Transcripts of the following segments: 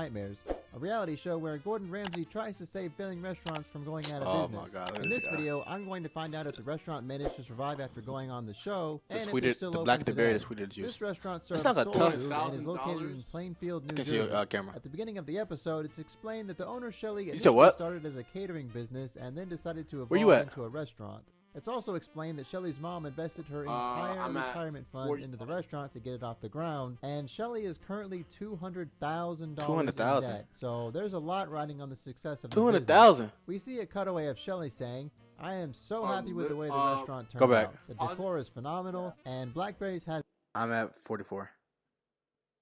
Nightmares, a reality show where Gordon Ramsay tries to save failing restaurants from going out of Oh business. my God! In this video, I'm going to find out if the restaurant managed to survive after going on the show, The and if sweeter, they're still the open black the berry, today. the sweeter the juice. This restaurant serves It's not a soul tough. food and is located in Plainfield, I New can see Jersey. your camera. At the beginning of the episode, it's explained that the owner Shelly said initially what? started as a catering business and then decided to Where you evolve at? into a restaurant. It's also explained that Shelly's mom invested her entire I'm at retirement fund 40. into the restaurant to get it off the ground, and Shelly is currently $200,000 in $200,000? debt. So there's a lot riding on the success of the business. 200,000. We see a cutaway of Shelly saying, "I am so happy with the way the restaurant turned Go back. out. The decor is phenomenal, and Blackberries has..." I'm at 44.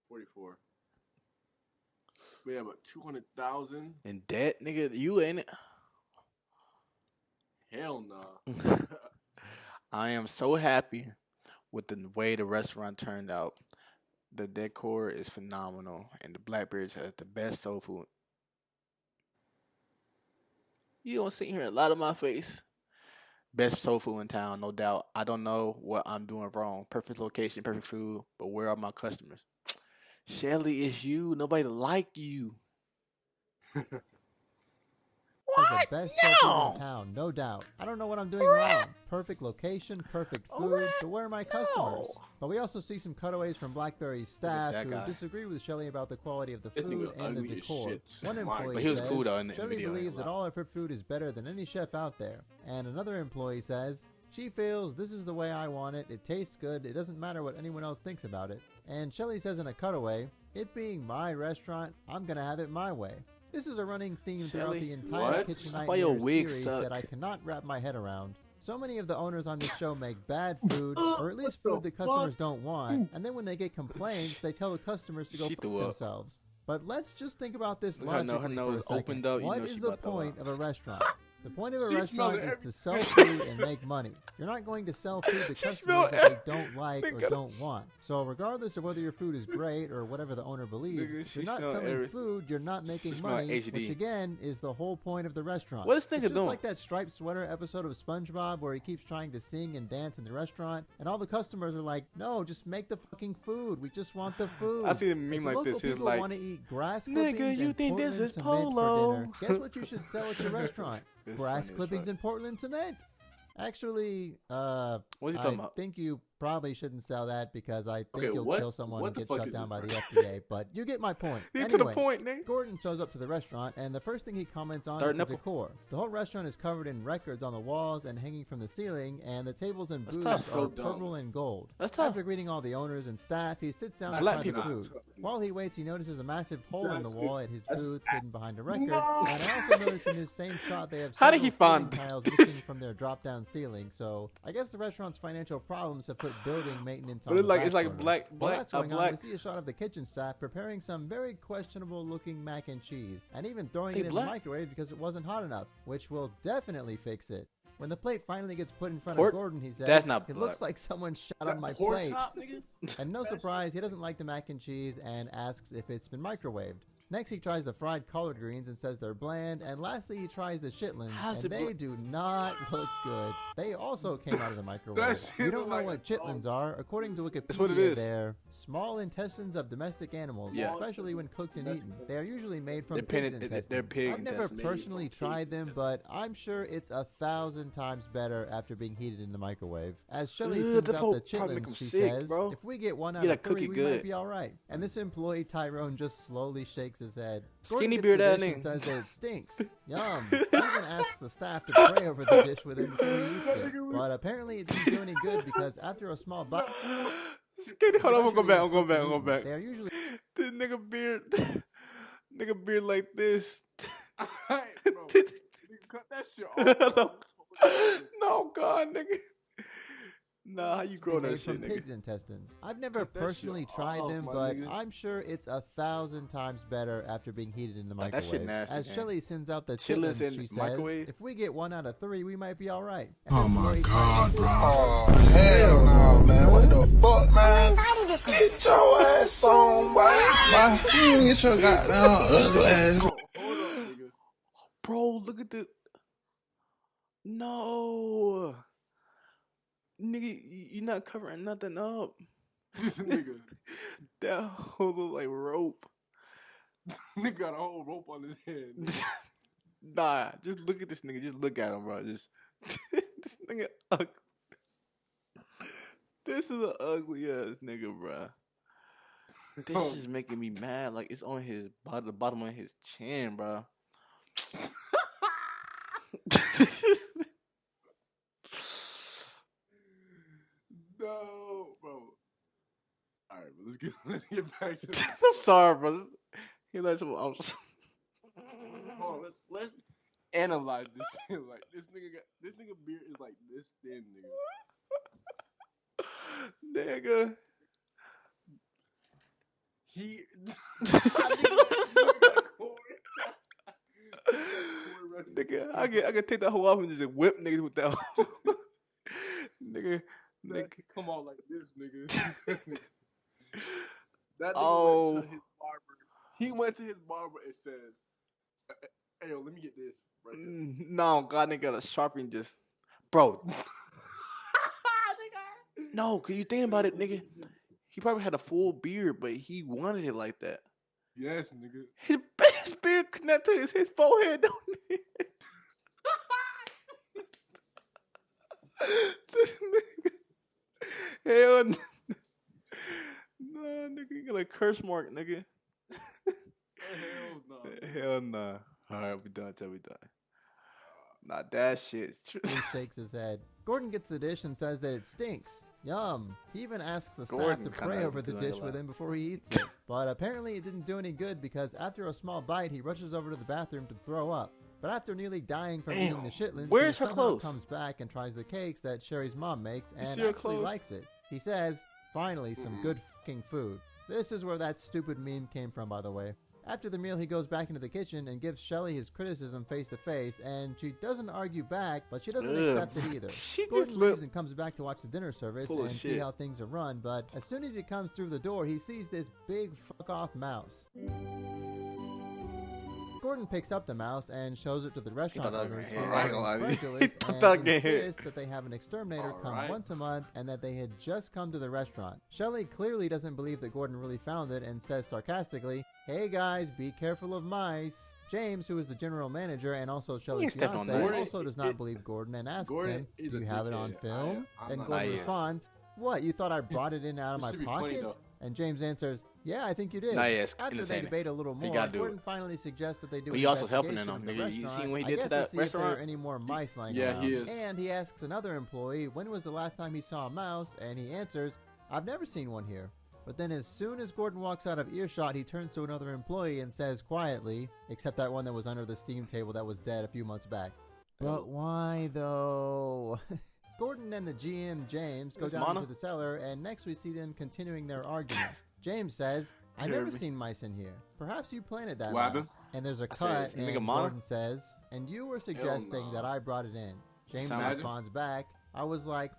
44. We have about 200,000. In debt, nigga. You ain't it? Hell no. I am so happy with the way the restaurant turned out. The decor is phenomenal, and the Blackberries has the best soul food. You don't see here a lot of my face. Best soul food in town, no doubt. I don't know what I'm doing wrong. Perfect location, perfect food, but where are my customers? Shelly, it's you. Nobody like you. has the best soul food in town, no doubt. I don't know what I'm doing wrong. Perfect location, perfect food, but where are my customers? But we also see some cutaways from Blackberry's staff that who guy. disagree with Shelly about the quality of the This food nigga and the ugly as decor. shit. One employee But he was says, cool though in the Shelly video. believes that all of her food is better than any chef out there. And another employee says, she feels this is the way I want it, it tastes good, it doesn't matter what anyone else thinks about it. And Shelly says in a cutaway, it being my restaurant, I'm gonna have it my way. This is a running theme throughout Shelly, the entire what? Kitchen Why your Nightmares wig series suck? that I cannot wrap my head around. So many of the owners on this show make bad food, or at least What food the the customers fuck? don't want, and then when they get complaints, they tell the customers to go She fuck threw up. themselves. But let's just think about this Look, her logically nose for a second. opened up, you What know is she the about to throw point up. of a restaurant? The point of a She restaurant smelled is it to sell food and make money. You're not going to sell food to She customers smelled that they don't like or Nigga. don't want. So regardless of whether your food is great or whatever the owner believes, Nigga, if she you're not smelled selling every- food, you're not making smelled money, HD. which again is the whole point of the restaurant. What is nigga It's just doing? like that striped sweater episode of SpongeBob where he keeps trying to sing and dance in the restaurant, and all the customers are like, "No, just make the fucking food. We just want the food." I see a meme If like local this. He was people like, want to eat grass "Nigga, clippings you and think this Portland is cement Polo?" for dinner, guess what you should sell at your restaurant? It's Grass funny as clippings fuck. and Portland cement. Actually, What's he I talking about? think you probably shouldn't sell that because I think Okay, you'll what- kill someone what and the get fuck shut is down by the this? FDA. But you get my point. Get to the Anyway, point, nigga. Gordon shows up to the restaurant, and the first thing he comments on Third is the nipple. decor. The whole restaurant is covered in records on the walls and hanging from the ceiling, and the tables and That's booths tough. are So dumb. purple and gold. That's tough. After greeting all the owners and staff, he sits down to Black try the people. food. While he waits, he notices a massive hole in the That's wall at his That's- booth hidden behind a record. No! And I also noticed in this same shot they have How did he several find ceiling tiles this? missing from their drop-down ceiling. So I guess the restaurant's financial problems have put building maintenance on But it's the like back it's like burner. black While black that's a going on, black. we see a shot of the kitchen staff preparing some very questionable looking mac and cheese, and even throwing They it in black? the microwave because it wasn't hot enough, which will definitely fix it. When the plate finally gets put in front Pork? of Gordon, he says, That's not "It black. looks like someone shot That on my pork plate." chop, nigga? And no surprise, he doesn't like the mac and cheese and asks if it's been microwaved. Next, he tries the fried collard greens and says they're bland. And lastly, he tries the chitlins, How's and it they do not look good. They also came out of the microwave. That We shit don't look know like what a chitlins are. According to That's what it Wikipedia, is. they're small intestines of domestic animals, Yeah. especially when cooked and eaten. They are usually made from They're pig's pig- intestines. they're pig I've never intestines. personally tried them, but I'm sure it's 1,000 times better after being heated in the microwave. As Shelly Ugh, sends that out fool the probably make chitlins, 'em she sick, says, bro. if we get one out Get a of three, cookie we good. might be all right. And this employee, Tyrone, just slowly shakes his head. Skinny Gordon beard gets ass the dish and nigga. says that it stinks. Yum. He even asks the staff to pray over the dish with him before he eats it. But apparently it didn't do any good because after a small bite, Skinny, hold on, I'm going back. I'm going back. I'm going back. they are usually This nigga beard, nigga beard like this. Alright, bro. Nigga, cut that shit off. bro. No, God, nigga. Nah, how you grow made that shit, from nigga? pig's intestines. I've never Cut that shit personally tried off, them, my but nigga. I'm sure it's 1,000 times better after being heated in the That microwave. shit nasty, As man. Shelly sends out the Chitlins chitlins, in she the says, microwave? if we get one out of three, we might be all right. And Oh then my Lori God, bro. Oh, hell no, man. What the fuck, man? Invited this man. Get your ass on, boy. You ain't get your goddamn ugly ass. Bro, hold up, nigga. Bro, look at the. No. Nigga, you're not covering nothing up. This nigga. That whole look like rope. Nigga got a whole rope on his head. Nigga. Nah, just look at this nigga. Just look at him, bro. Just this nigga ugly. This is an ugly ass nigga, bro. This is making me mad. Like it's on his the bottom of his chin, bro. No, bro. All right, but let's get back to. I'm sorry, bro. He likes some. Hold on, let's analyze this shit. Like this nigga beard is like this thin, nigga. Nigga. He. Nigga, I can take that hoe off and just whip niggas with that hoe. nigga. Come on, like this, nigga. That nigga Oh. went to his barber. He went to his barber and said, "Hey, yo, let me get this." Right there. No, God, nigga got a Sharpie just. Bro. No, cause you think about it, nigga. He probably had a full beard, but he wanted it like that. Yes, nigga. His beard connect to his forehead, don't it? This nigga. Hell no. No, nigga, you got a curse mark, nigga. Hell no. Hell nah. Alright, we done till we done. Nah, that shit. He shakes his head. Gordon gets the dish and says that it stinks. Yum. He even asks the staff Gordon to kinda pray over the doing a dish with lot. him before he eats it. But apparently it didn't do any good because after a small bite, he rushes over to the bathroom to throw up. But after nearly dying from eating the shitlins, Where's he her somehow clothes? comes back and tries the cakes that Sherry's mom makes and see her actually clothes? likes it. He says, finally, some good fucking food. This is where that stupid meme came from, by the way. After the meal, he goes back into the kitchen and gives Shelly his criticism face to face, and she doesn't argue back, but she doesn't Ugh. accept it either. She Gordon just leaves look. and comes back to watch the dinner service Full of and see shit. how things are run, but as soon as he comes through the door, he sees this big fuck-off mouse. Gordon picks up the mouse and shows it to the restaurant thought that owners, was who gonna are hit. I ain't gonna lie to you. incredulous He thought and that was gonna hit. insist that they have an exterminator come Alright. once a month and that they had just come to the restaurant. Shelley clearly doesn't believe that Gordon really found it and says sarcastically, "Hey guys, be careful of mice." James, who is the general manager and also Shelley's ain't stepping on fiance, that. also does not believe Gordon and asks Gordon him, is "Do a you have it on dickhead. film?" I'm And not- Gordon Yes. responds, "What, you thought I brought it in out of This my should be funny, pocket?" though. And James answers, "Yeah, I think you did." Nah, yes, After they entertaining. debate a little He more, gotta do Gordon it. finally suggests that they do But an he also helping investigation them, of the nigga. You restaurant, seen what he I did to guess that see if there restaurant? are any more mice lying Yeah, around. he is. And he asks another employee, when was the last time he saw a mouse? And he answers, "I've never seen one here." But then as soon as Gordon walks out of earshot, he turns to another employee and says quietly, except that one that was under the steam table that was dead a few months back, "But why though?" Gordon and the GM, James, go It's down Mana. into the cellar, and next we see them continuing their argument. James says, "I You never heard me. seen mice in here. Perhaps you planted that What happened? mouse." And there's a I said, cut, "Is nigga and Mana?" Gordon says, "And you were suggesting no. that I brought it in." James Sound- responds back, "I was like,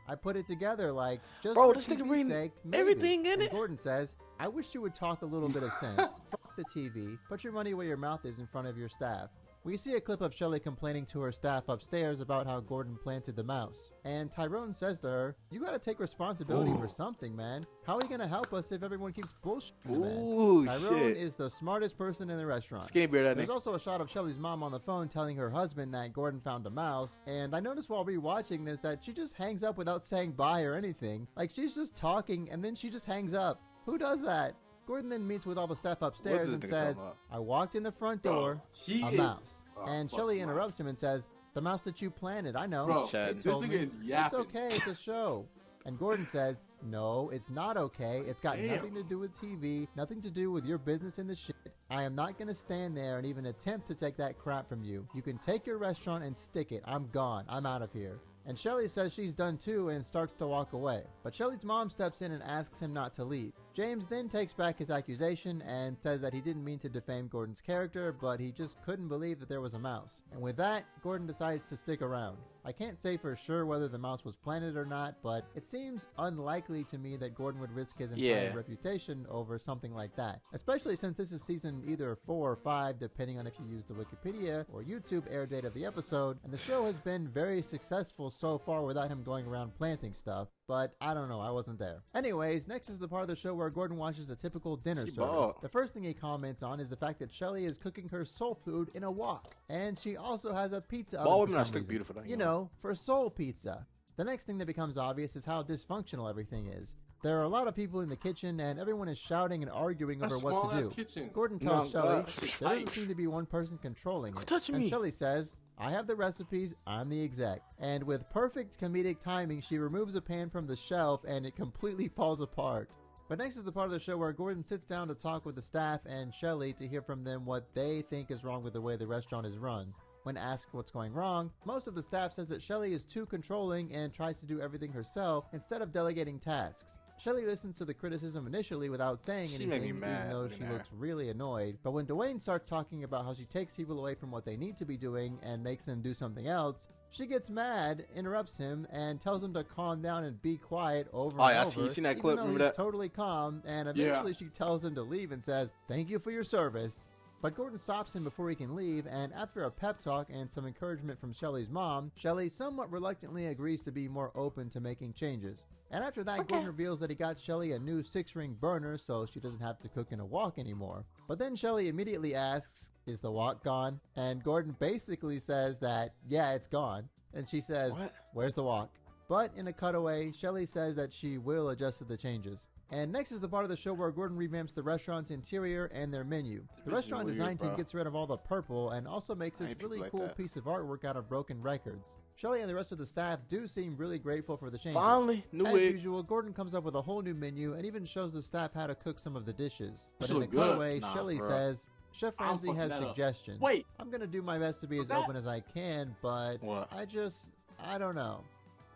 I put it together like, just Bro, for this nigga TV's reading sake, maybe." everything in And it. Gordon says, "I wish you would talk a little bit of sense. Fuck the TV. Put your money where your mouth is in front of your staff." We see a clip of Shelley complaining to her staff upstairs about how Gordon planted the mouse. And Tyrone says to her, "You gotta take responsibility for something, man. How are you gonna help us if everyone keeps bullshitting the man?" Ooh, Tyrone shit. is the smartest person in the restaurant. Skinny beard, that There's nigga. also a shot of Shelley's mom on the phone telling her husband that Gordon found a mouse, and I noticed while rewatching this that she just hangs up without saying bye or anything. Like, she's just talking and then she just hangs up. Who does that? Gordon then meets with all the staff upstairs this and nigga says, talking about? "I walked in the front Bro, door, he a is- mouse." Oh, And fuck, Shelley bro. interrupts him and says, "The mouse that you planted, I know." Bro, Chad. They this told nigga me. is yapping. It's okay, it's a show. And Gordon says, "No, it's not okay. It's got Damn. nothing to do with TV, nothing to do with your business in the shit. I am not going to stand there and even attempt to take that crap from you. You can take your restaurant and stick it. I'm gone. I'm out of here." And Shelley says she's done too and starts to walk away. But Shelley's mom steps in and asks him not to leave. James then takes back his accusation and says that he didn't mean to defame Gordon's character, but he just couldn't believe that there was a mouse. And with that, Gordon decides to stick around. I can't say for sure whether the mouse was planted or not, but it seems unlikely to me that Gordon would risk his entire Yeah. reputation over something like that. Especially since this is season either 4 or 5, depending on if you use the Wikipedia or YouTube air date of the episode, and the show has been very successful so far without him going around planting stuff. but I don't know, I wasn't there. Anyways, next is the part of the show where Gordon watches a typical dinner She service. bald. The first thing he comments on is the fact that Shelly is cooking her soul food in a wok, and she also has a pizza oven Bald for women are some still reason. beautiful, don't You know, for soul pizza. The next thing that becomes obvious is how dysfunctional everything is. There are a lot of people in the kitchen, and everyone is shouting and arguing over what to do. Kitchen. Gordon tells No, Shelly gosh. there doesn't seem to be one person controlling it. touching And me. Shelly says, I have the recipes, I'm the exec. And with perfect comedic timing, she removes a pan from the shelf and it completely falls apart. But next is the part of the show where Gordon sits down to talk with the staff and Shelly to hear from them what they think is wrong with the way the restaurant is run. When asked what's going wrong, most of the staff says that Shelly is too controlling and tries to do everything herself instead of delegating tasks. Shelly listens to the criticism initially without saying She made me anything, mad even though looking she at her. looks really annoyed. But when Dwayne starts talking about how she takes people away from what they need to be doing and makes them do something else, she gets mad, interrupts him, and tells him to calm down and be quiet over Oh, and yeah, I over. see. You seen that even clip? though Remember he's that? totally calm, and eventually she tells him to leave and says, "Thank you for your service." But Gordon stops him before he can leave, and after a pep talk and some encouragement from Shelly's mom, Shelly somewhat reluctantly agrees to be more open to making changes. And after that, Gordon reveals that he got Shelly a new 6-ring burner so she doesn't have to cook in a wok anymore. But then Shelly immediately asks, "Is the wok gone?" And Gordon basically says that, yeah, it's gone. And she says, What? "Where's the wok?" But in a cutaway, Shelly says that she will adjust to the changes. And next is the part of the show where Gordon revamps the restaurant's interior and their menu. The This is restaurant weird, design team bro. gets rid of all the purple and also makes I this hate people really like cool that. piece of artwork out of broken records. Shelly and the rest of the staff do seem really grateful for the changes. Finally, new As wig. usual, Gordon comes up with a whole new menu and even shows the staff how to cook some of the dishes. But This in the look good. cutaway, Nah, Shelly bro. says, "Chef I'm Ramsay fucking has that up. suggestions. Wait. I'm going to do my best to be as that? open as I can, but What? I don't know."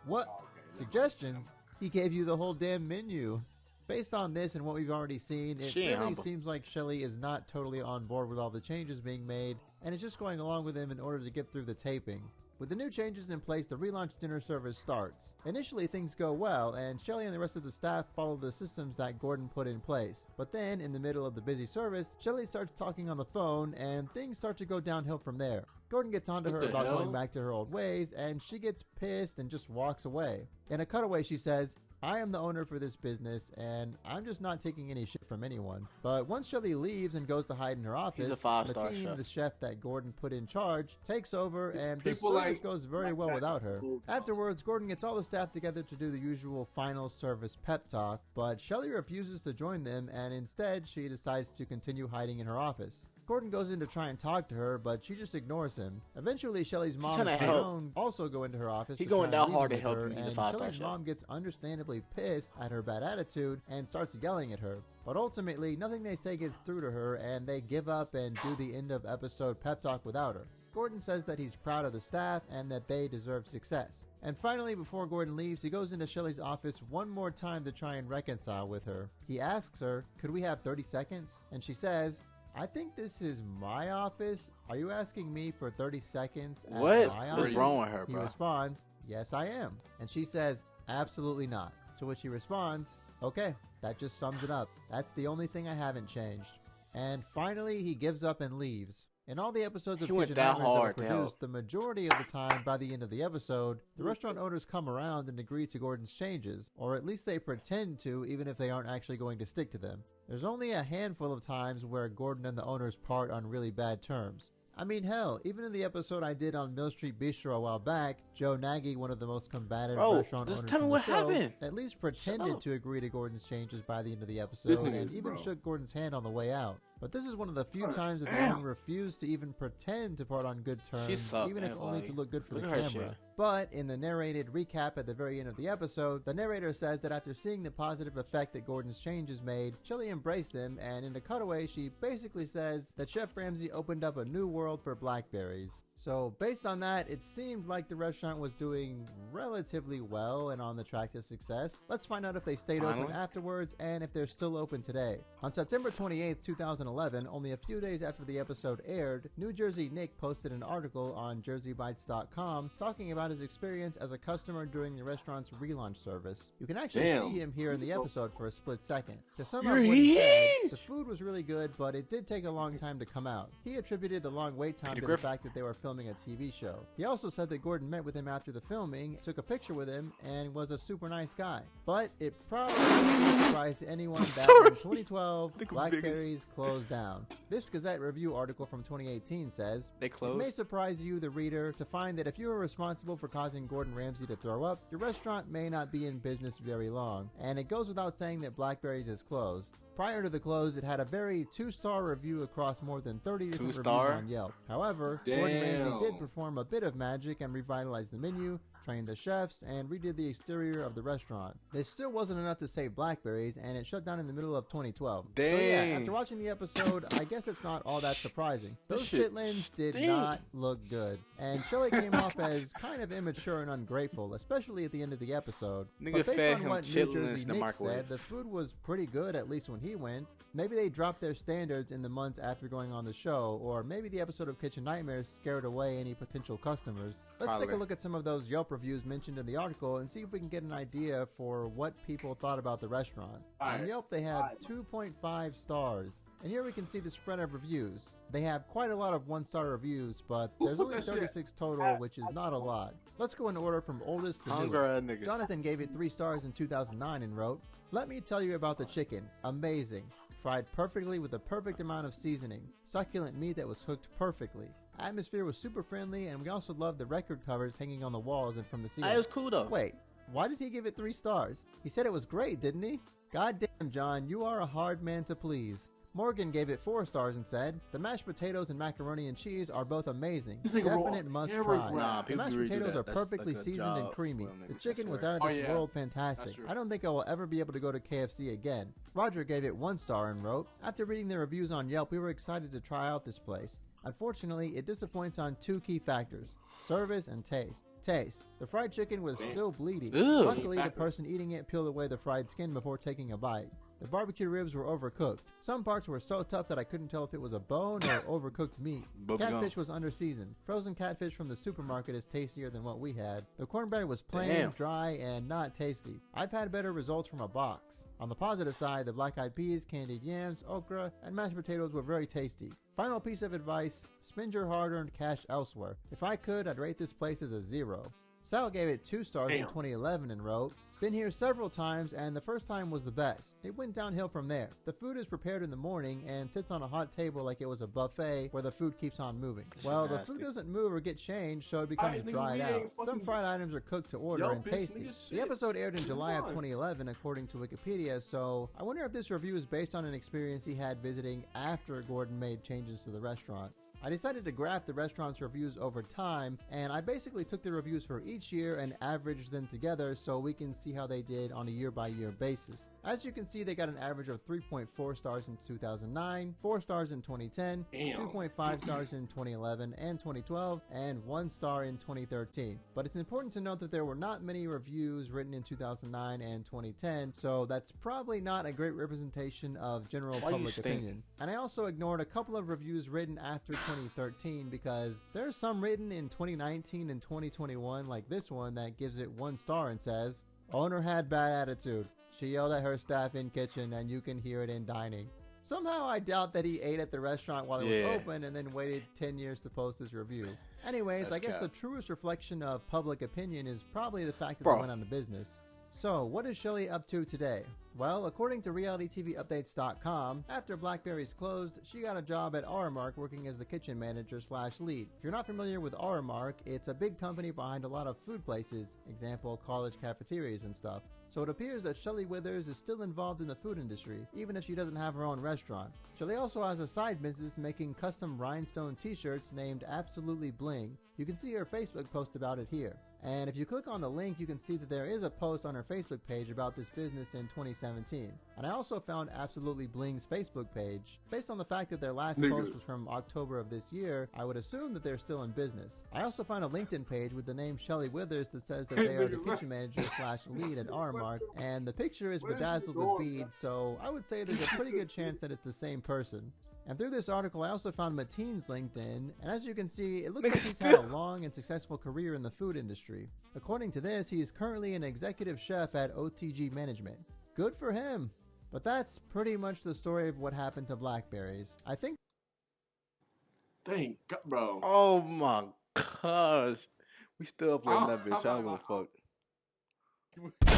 What? Oh, okay. Suggestions? He gave you the whole damn menu. Based on this and what we've already seen, it She ain't really humble. seems like Shelly is not totally on board with all the changes being made, and is just going along with him in order to get through the taping. With the new changes in place, the relaunch dinner service starts. Initially, things go well, and Shelly and the rest of the staff follow the systems that Gordon put in place. But then, in the middle of the busy service, Shelly starts talking on the phone, and things start to go downhill from there. Gordon gets onto What her the about hell? going back to her old ways, and she gets pissed and just walks away. In a cutaway, she says, "I am the owner for this business, and I'm just not taking any shit from anyone." But once Shelly leaves and goes to hide in her office, He's a 5-star the team, chef. the chef that Gordon put in charge, takes over, and the People service like- goes very like well that without her. school. Afterwards, Gordon gets all the staff together to do the usual final service pep talk, but Shelly refuses to join them, and instead she decides to continue hiding in her office. Gordon goes in to try and talk to her, but she just ignores him. Eventually, Shelly's mom trying and to help. Tyrone also go into her office. He to going try and that hard to reason help with you. her, He's a and 5-star Shelly's chef. mom gets understandably pissed at her bad attitude and starts yelling at her. But ultimately, nothing they say gets through to her, and they give up and do the end of episode pep talk without her. Gordon says that he's proud of the staff and that they deserve success. And finally, before Gordon leaves, he goes into Shelly's office one more time to try and reconcile with her. He asks her, "Could we have 30 seconds?" And she says, "I think this is my office. Are you asking me for 30 seconds at What? my What's office?" wrong with her, He bro? responds, "Yes, I am." And she says, "Absolutely not." To which he responds, "Okay, that just sums it up. That's the only thing I haven't changed." And finally, he gives up and leaves. In all the episodes of He went Kitchen that Nightmares that were hard to help. produced, the majority of the time by the end of the episode, the restaurant owners come around and agree to Gordon's changes, or at least they pretend to, even if they aren't actually going to stick to them. There's only a handful of times where Gordon and the owners part on really bad terms. I mean, hell, even in the episode I did on Mill Street Bistro a while back, Joe Nagy, one of the most combative Bro, restaurant just owners tell me from the what show, happened. at least Shut pretended up. to agree to Gordon's changes by the end of the This episode, nigga and is even bro. shook Gordon's hand on the way out. But this is one of the few God times that the damn. owner refused to even pretend to part on good terms, She sucked, even if man, only like, to look good for look the at her camera. shit. But in the narrated recap at the very end of the episode, the narrator says that after seeing the positive effect that Gordon's changes made, Shelly embraced them, and in the cutaway, she basically says that Chef Ramsay opened up a new world for blackberries. So based on that, it seemed like the restaurant was doing relatively well and on the track to success. Let's find out if they stayed open Finally. afterwards and if they're still open today. On September 28th, 2011, only a few days after the episode aired, New Jersey Nick posted an article on JerseyBites.com talking about his experience as a customer during the restaurant's relaunch service. You can actually Damn. see him here in the episode for a split second. To sum up You're what he said, huge. the food was really good, but it did take a long time to come out. He attributed the long wait time Peter to Griffin. the fact that they were filming filming a TV show. He also said that Gordon met with him after the filming, took a picture with him, and was a super nice guy. But it probably wouldn't surprise anyone that in 2012, Blackberries closed down. This Gazette review article from 2018 says, They "It closed? may surprise you, the reader, to find that if you are responsible for causing Gordon Ramsay to throw up, your restaurant may not be in business very long." And it goes without saying that Blackberries is closed. Prior to the close, it had a very 2-star review across more than 30 different reviews 2-star? on Yelp. However, Gordon Ramsay did Damn. perform a bit of magic and revitalize the menu, trained the chefs, and redid the exterior of the restaurant. This still wasn't enough to save Blackberries, and it shut down in the middle of 2012. So yeah, Dang. after watching the episode, I guess it's not all that surprising. This Those shit chitlins did stink. not look good, and Shelley came off as kind of immature and ungrateful, especially at the end of the episode. Nigga But based fed on him what New chitlins Jersey in the Nick microwave. said, the food was pretty good, at least when he went. Maybe they dropped their standards in the months after going on the show, or maybe the episode of Kitchen Nightmares scared away any potential customers. Let's take a Probably. look at some of those Yelp reviews mentioned in the article and see if we can get an idea for what people thought about the restaurant. On Alright. Yelp, they have 2.5 stars. And here we can see the spread of reviews. They have quite a lot of 1-star reviews, but Who there's put only that shit? 36 total, which is not a lot. Let's go in order from oldest to Hunger newest. niggas. Jonathan gave it 3 stars in 2009 and wrote, "Let me tell you about the chicken. Amazing. Fried perfectly with the perfect amount of seasoning. Succulent meat that was cooked perfectly. Atmosphere was super friendly, and we also loved the record covers hanging on the walls and from the ceiling." It was cool though. Wait, why did he give it 3 stars? He said it was great, didn't he? God damn, John, you are a hard man to please. Morgan gave it 4 stars and said, "The mashed potatoes and macaroni and cheese are both amazing. This nigga wrote Definite must paragraph. try. Nah, The people mashed really do potatoes that. are That's perfectly like a seasoned and job creamy. for them The niggas, I chicken was swear. out of Oh, this yeah. world fantastic. That's true. I don't think I will ever be able to go to KFC again." Roger gave it 1 star and wrote, "After reading the reviews on Yelp, we were excited to try out this place. Unfortunately, it disappoints on 2 key factors: service and taste. Taste. The fried chicken was still bleeding. Ugh. Luckily, the Factors. person eating it peeled away the fried skin before taking a bite. The barbecue ribs were overcooked. Some parts were so tough that I couldn't tell if it was a bone or overcooked meat. Bubblegum. Catfish was underseasoned. Frozen catfish from the supermarket is tastier than what we had. The cornbread was plain, Damn. dry, and not tasty. I've had better results from a box. On the positive side, the black-eyed peas, candied yams, okra, and mashed potatoes were very tasty. Final piece of advice, spend your hard-earned cash elsewhere. If I could, I'd rate this place as a 0. Sal gave it 2 stars in Damn. 2011 and wrote, "Been here several times and the first time was the best. It went downhill from there. The food is prepared in the morning and sits on a hot table like it was a buffet where the food keeps on moving. That's Well, the nasty. food doesn't move or get changed, so it becomes Alright, nigga, dried we out. ain't Some fucking fried items are cooked to order Yelp and is tasty." nigga The shit. episode aired in July of Come on. 2011 according to Wikipedia, so I wonder if this review is based on an experience he had visiting after Gordon made changes to the restaurant. I decided to graph the restaurant's reviews over time, and I basically took the reviews for each year and averaged them together so we can see how they did on a year-by-year basis. As you can see, they got an average of 3.4 stars in 2009, 4 stars in 2010, Damn. 2.5 stars in 2011 and 2012, and 1 star in 2013. But it's important to note that there were not many reviews written in 2009 and 2010, so that's probably not a great representation of general Why you public stink? opinion. And I also ignored a couple of reviews written after 2013 because there's some written in 2019 and 2021, like this one that gives it 1 star and says, "Owner had bad attitude. She yelled at her staff in kitchen and you can hear it in dining." Somehow I doubt that he ate at the restaurant while it Yeah. was open and then waited 10 years to post this review. Anyways, That's I guess cap. the truest reflection of public opinion is probably the fact that Bro. they went out of business. So, what is Shelley up to today? Well, according to RealityTVUpdates.com, after Blackberries closed, she got a job at Aramark working as the kitchen manager/lead. If you're not familiar with Aramark, it's a big company behind a lot of food places, example, college cafeterias and stuff. So it appears that Shelley Withers is still involved in the food industry, even if she doesn't have her own restaurant. Shelley also has a side business making custom rhinestone t-shirts named Absolutely Bling. You can see her Facebook post about it here. And if you click on the link, you can see that there is a post on her Facebook page about this business in 2017. And I also found Absolutely Bling's Facebook page. Based on the fact that their last Nigga. post was from October of this year, I would assume that they're still in business. I also found a LinkedIn page with the name Shelley Withers that says that they are the kitchen manager/lead at Aramark, and the picture is Where's the bedazzled door? with beads, so I would say there's a pretty good chance that it's the same person. And through this article, I also found Mateen's LinkedIn, and as you can see, it looks like he's had a long and successful career in the food industry. According to this, he is currently an executive chef at OTG Management. Good for him! But that's pretty much the story of what happened to Blackberries. I think Thank God, bro. Oh my Cuz we still uploading that bitch. I don't give a fuck.